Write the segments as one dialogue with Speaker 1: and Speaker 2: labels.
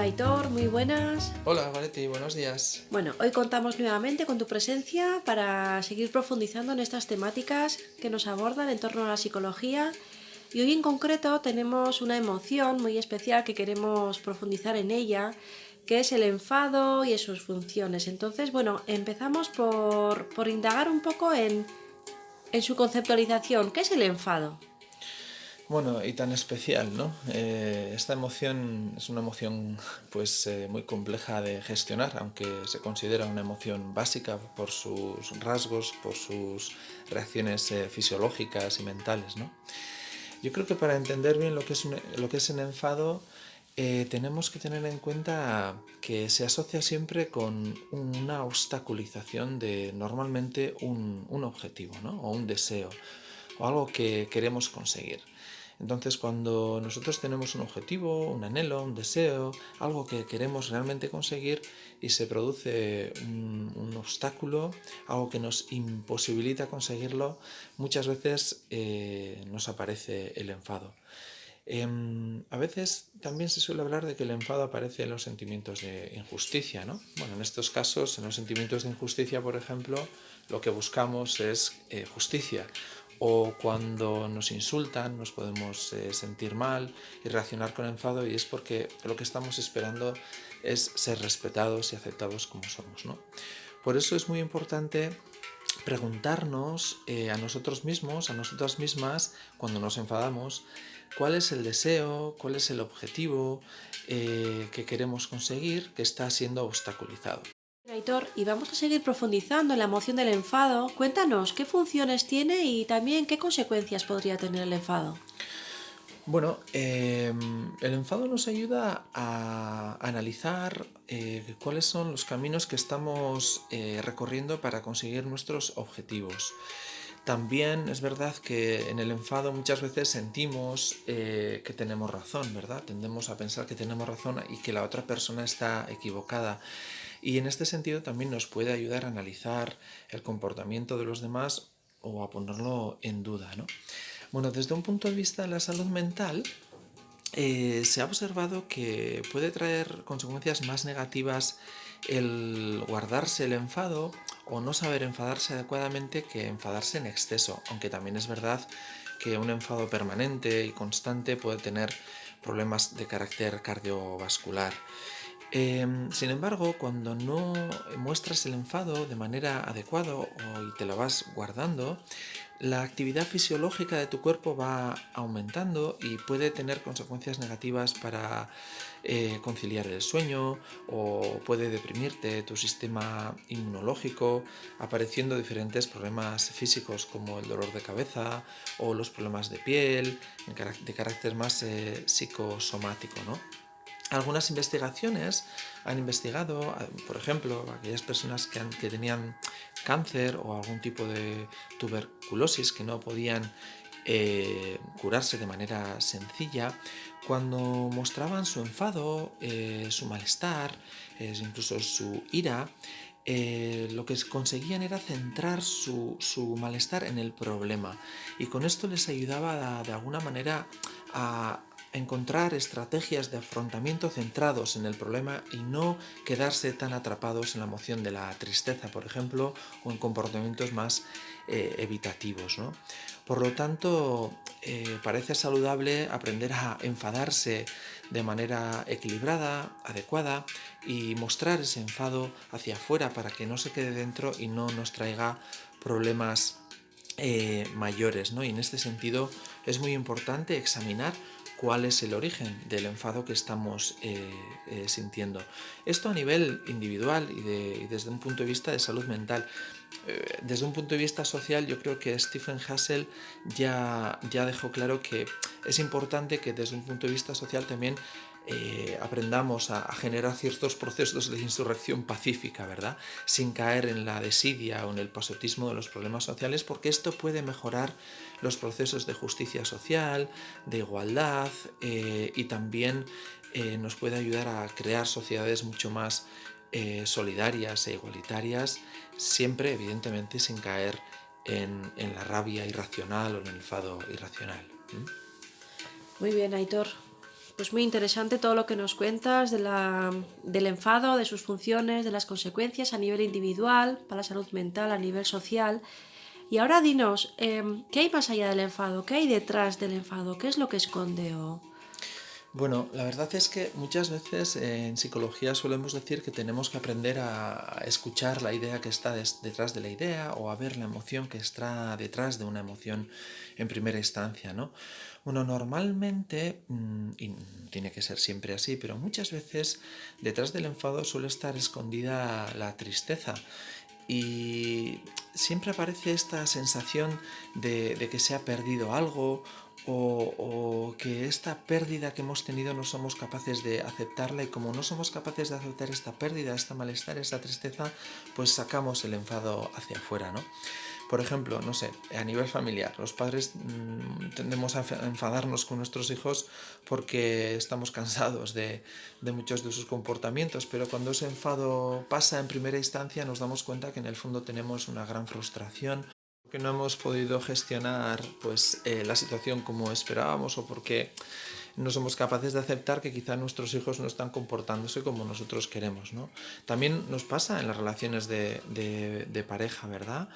Speaker 1: Aitor, muy buenas.
Speaker 2: Hola, Goretti, buenos días.
Speaker 1: Bueno, hoy contamos nuevamente con tu presencia para seguir profundizando en estas temáticas que nos abordan en torno a la psicología. Y hoy en concreto tenemos una emoción muy especial que queremos profundizar en ella, que es el enfado y sus funciones. Entonces, bueno, empezamos por indagar un poco en su conceptualización. ¿Qué es el enfado?
Speaker 2: Bueno, y tan especial, ¿no? Esta emoción es una emoción pues muy compleja de gestionar, aunque se considera una emoción básica por sus rasgos, por sus reacciones fisiológicas y mentales, ¿no? Yo creo que para entender bien lo que es el enfado, tenemos que tener en cuenta que se asocia siempre con una obstaculización de normalmente un objetivo, ¿no? O un deseo, o algo que queremos conseguir. Entonces, cuando nosotros tenemos un objetivo, un anhelo, un deseo, algo que queremos realmente conseguir y se produce un obstáculo, algo que nos imposibilita conseguirlo, muchas veces nos aparece el enfado. A veces también se suele hablar de que el enfado aparece en los sentimientos de injusticia, ¿no? Bueno, en estos casos, en los sentimientos de injusticia, por ejemplo, lo que buscamos es justicia. O cuando nos insultan, nos podemos sentir mal y reaccionar con enfado, y es porque lo que estamos esperando es ser respetados y aceptados como somos, ¿no? Por eso es muy importante preguntarnos a nosotros mismos, a nosotras mismas, cuando nos enfadamos, cuál es el deseo, cuál es el objetivo que queremos conseguir que está siendo obstaculizado.
Speaker 1: Aitor, y vamos a seguir profundizando en la emoción del enfado. Cuéntanos qué funciones tiene y también qué consecuencias podría tener el enfado.
Speaker 2: Bueno, el enfado nos ayuda a analizar cuáles son los caminos que estamos recorriendo para conseguir nuestros objetivos. También es verdad que en el enfado muchas veces sentimos que tenemos razón, ¿verdad? Tendemos a pensar que tenemos razón y que la otra persona está equivocada. Y en este sentido también nos puede ayudar a analizar el comportamiento de los demás o a ponerlo en duda, ¿no? Bueno, desde un punto de vista de la salud mental, se ha observado que puede traer consecuencias más negativas el guardarse el enfado o no saber enfadarse adecuadamente que enfadarse en exceso, aunque también es verdad que un enfado permanente y constante puede tener problemas de carácter cardiovascular. Sin embargo, cuando no muestras el enfado de manera adecuada y te lo vas guardando, la actividad fisiológica de tu cuerpo va aumentando y puede tener consecuencias negativas para conciliar el sueño, o puede deprimirte tu sistema inmunológico, apareciendo diferentes problemas físicos como el dolor de cabeza o los problemas de piel de carácter más psicosomático, ¿no? Algunas investigaciones han investigado, por ejemplo, aquellas personas que tenían cáncer o algún tipo de tuberculosis que no podían curarse de manera sencilla, cuando mostraban su enfado, su malestar, incluso su ira, lo que conseguían era centrar su malestar en el problema, y con esto les ayudaba de alguna manera a encontrar estrategias de afrontamiento centrados en el problema y no quedarse tan atrapados en la emoción de la tristeza, por ejemplo, o en comportamientos más evitativos, ¿no? Por lo tanto, parece saludable aprender a enfadarse de manera equilibrada, adecuada, y mostrar ese enfado hacia afuera para que no se quede dentro y no nos traiga problemas mayores, ¿no? Y en este sentido es muy importante examinar cuál es el origen del enfado que estamos sintiendo. Esto a nivel individual y desde un punto de vista de salud mental. Desde un punto de vista social, yo creo que Stephen Hassel ya dejó claro que es importante que desde un punto de vista social también aprendamos a generar ciertos procesos de insurrección pacífica, ¿verdad? Sin caer en la desidia o en el pasotismo de los problemas sociales, porque esto puede mejorar los procesos de justicia social, de igualdad, y también nos puede ayudar a crear sociedades mucho más solidarias e igualitarias, siempre evidentemente sin caer en la rabia irracional o en el enfado irracional.
Speaker 1: Muy bien, Aitor. Pues muy interesante todo lo que nos cuentas del enfado, de sus funciones, de las consecuencias a nivel individual, para la salud mental, a nivel social. Y ahora dinos, ¿qué hay más allá del enfado? ¿Qué hay detrás del enfado? ¿Qué es lo que esconde?
Speaker 2: Bueno, la verdad es que muchas veces en psicología solemos decir que tenemos que aprender a escuchar la idea que está detrás de la idea o a ver la emoción que está detrás de una emoción en primera instancia, ¿no? Bueno, normalmente, y tiene que ser siempre así, pero muchas veces detrás del enfado suele estar escondida la tristeza. Y siempre aparece esta sensación de que se ha perdido algo o que esta pérdida que hemos tenido no somos capaces de aceptarla y como no somos capaces de aceptar esta pérdida, esta malestar, esta tristeza, pues sacamos el enfado hacia afuera, ¿no? Por ejemplo, no sé, a nivel familiar, los padres tendemos a enfadarnos con nuestros hijos porque estamos cansados de muchos de sus comportamientos, pero cuando ese enfado pasa en primera instancia nos damos cuenta que en el fondo tenemos una gran frustración, que no hemos podido gestionar pues, la situación como esperábamos o porque no somos capaces de aceptar que quizá nuestros hijos no están comportándose como nosotros queremos, ¿no? También nos pasa en las relaciones de pareja, ¿verdad?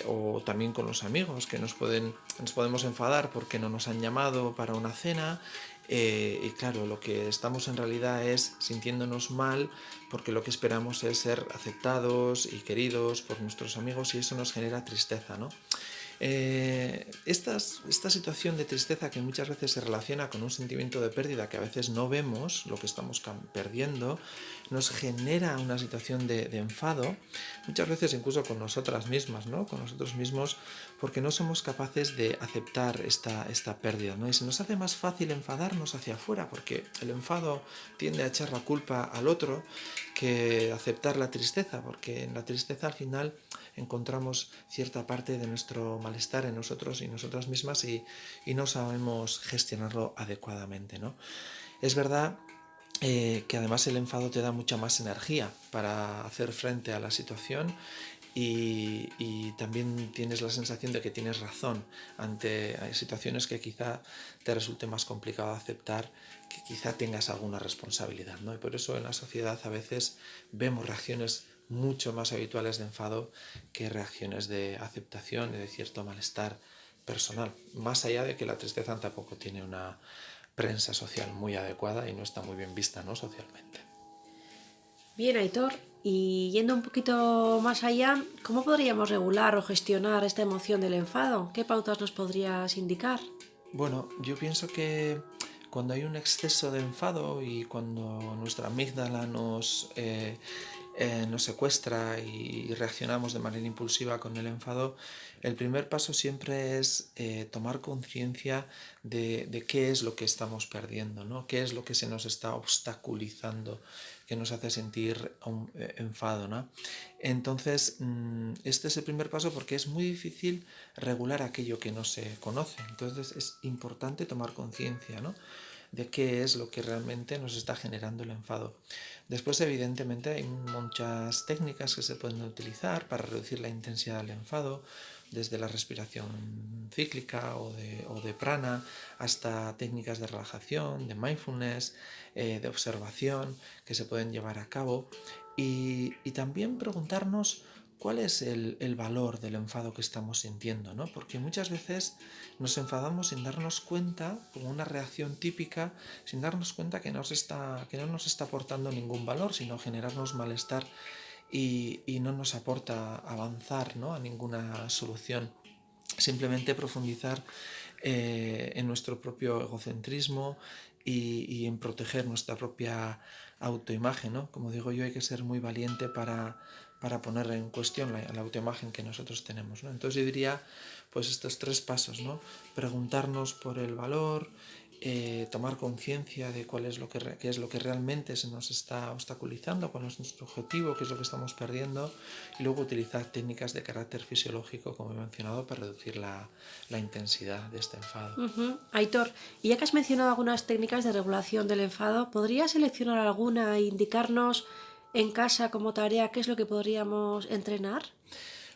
Speaker 2: O también con los amigos, que nos podemos enfadar porque no nos han llamado para una cena. Y claro, lo que estamos en realidad es sintiéndonos mal porque lo que esperamos es ser aceptados y queridos por nuestros amigos y eso nos genera tristeza, ¿no? Esta situación de tristeza que muchas veces se relaciona con un sentimiento de pérdida que a veces no vemos lo que estamos perdiendo, nos genera una situación de enfado, muchas veces incluso con nosotras mismas, ¿no? Con nosotros mismos, porque no somos capaces de aceptar esta pérdida, ¿no? Y se nos hace más fácil enfadarnos hacia afuera, porque el enfado tiende a echar la culpa al otro que aceptar la tristeza, porque en la tristeza al final encontramos cierta parte de nuestro malestar en nosotros y nosotras mismas y no sabemos gestionarlo adecuadamente, ¿no? Es verdad que además el enfado te da mucha más energía para hacer frente a la situación y también tienes la sensación de que tienes razón ante situaciones que quizá te resulte más complicado aceptar, que quizá tengas alguna responsabilidad, ¿no? Y por eso en la sociedad a veces vemos reacciones mucho más habituales de enfado que reacciones de aceptación y de cierto malestar personal, más allá de que la tristeza tampoco tiene una prensa social muy adecuada y no está muy bien vista, ¿no? Socialmente.
Speaker 1: Bien, Aitor, y yendo un poquito más allá, ¿cómo podríamos regular o gestionar esta emoción del enfado? ¿Qué pautas nos podrías indicar?
Speaker 2: Bueno, yo pienso que cuando hay un exceso de enfado y cuando nuestra amígdala nos secuestra y reaccionamos de manera impulsiva con el enfado, el primer paso siempre es tomar conciencia de qué es lo que estamos perdiendo, ¿no? Qué es lo que se nos está obstaculizando, que nos hace sentir un enfado, ¿no? Entonces, este es el primer paso porque es muy difícil regular aquello que no se conoce. Entonces, es importante tomar conciencia, ¿no? De qué es lo que realmente nos está generando el enfado. Después, evidentemente, hay muchas técnicas que se pueden utilizar para reducir la intensidad del enfado, desde la respiración cíclica o de prana hasta técnicas de relajación, de mindfulness, de observación que se pueden llevar a cabo y también preguntarnos cuál es el valor del enfado que estamos sintiendo, ¿no? Porque muchas veces nos enfadamos sin darnos cuenta, como una reacción típica, sin darnos cuenta que no nos está aportando ningún valor, sino generarnos malestar y no nos aporta avanzar, ¿no? A ninguna solución. Simplemente profundizar en nuestro propio egocentrismo y en proteger nuestra propia autoimagen, ¿no? Como digo yo, hay que ser muy valiente para poner en cuestión la autoimagen que nosotros tenemos, ¿no? Entonces yo diría, pues estos tres pasos, ¿no? Preguntarnos por el valor, tomar conciencia de qué es lo que realmente se nos está obstaculizando, cuál es nuestro objetivo, qué es lo que estamos perdiendo, y luego utilizar técnicas de carácter fisiológico, como he mencionado, para reducir la intensidad de este enfado.
Speaker 1: Aitor, y ya que has mencionado algunas técnicas de regulación del enfado, ¿podrías seleccionar alguna e indicarnos en casa como tarea qué es lo que podríamos entrenar?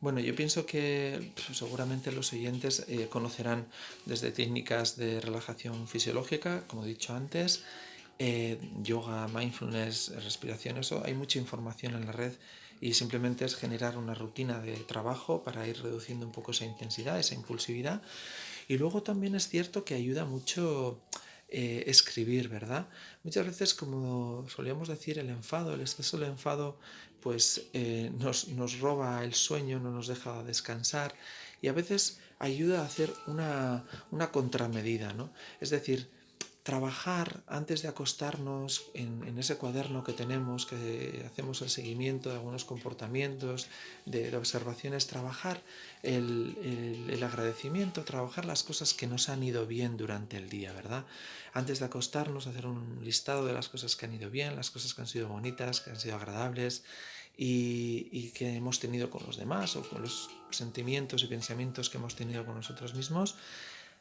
Speaker 2: Bueno, yo pienso que seguramente los oyentes conocerán desde técnicas de relajación fisiológica, como he dicho antes, yoga, mindfulness, respiración, eso hay mucha información en la red y simplemente es generar una rutina de trabajo para ir reduciendo un poco esa intensidad, esa impulsividad. Y luego también es cierto que ayuda mucho escribir, ¿verdad? Muchas veces, como solíamos decir, el enfado, el exceso de enfado, pues nos roba el sueño, no nos deja descansar y a veces ayuda a hacer una contramedida, ¿no? Es decir, trabajar antes de acostarnos en ese cuaderno que tenemos, que hacemos el seguimiento de algunos comportamientos, de observaciones, trabajar el agradecimiento, trabajar las cosas que nos han ido bien durante el día, ¿verdad? Antes de acostarnos, hacer un listado de las cosas que han ido bien, las cosas que han sido bonitas, que han sido agradables y que hemos tenido con los demás o con los sentimientos y pensamientos que hemos tenido con nosotros mismos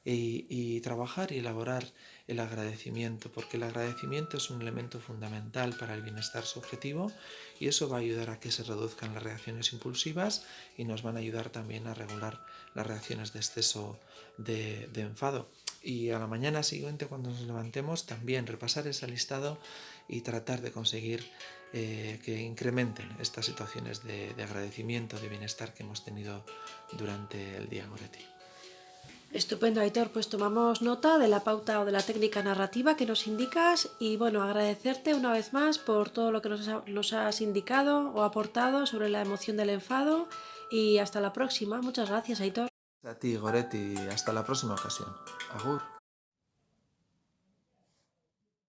Speaker 2: y trabajar y elaborar el agradecimiento, porque el agradecimiento es un elemento fundamental para el bienestar subjetivo y eso va a ayudar a que se reduzcan las reacciones impulsivas y nos van a ayudar también a regular las reacciones de exceso de enfado. Y a la mañana siguiente, cuando nos levantemos, también repasar ese listado y tratar de conseguir que incrementen estas situaciones de agradecimiento, de bienestar que hemos tenido durante el día, Goretti.
Speaker 1: Estupendo, Aitor, pues tomamos nota de la pauta o de la técnica narrativa que nos indicas y bueno, agradecerte una vez más por todo lo que nos has indicado o aportado sobre la emoción del enfado y hasta la próxima. Muchas gracias, Aitor.
Speaker 2: A ti, Goretti, hasta la próxima ocasión. Agur.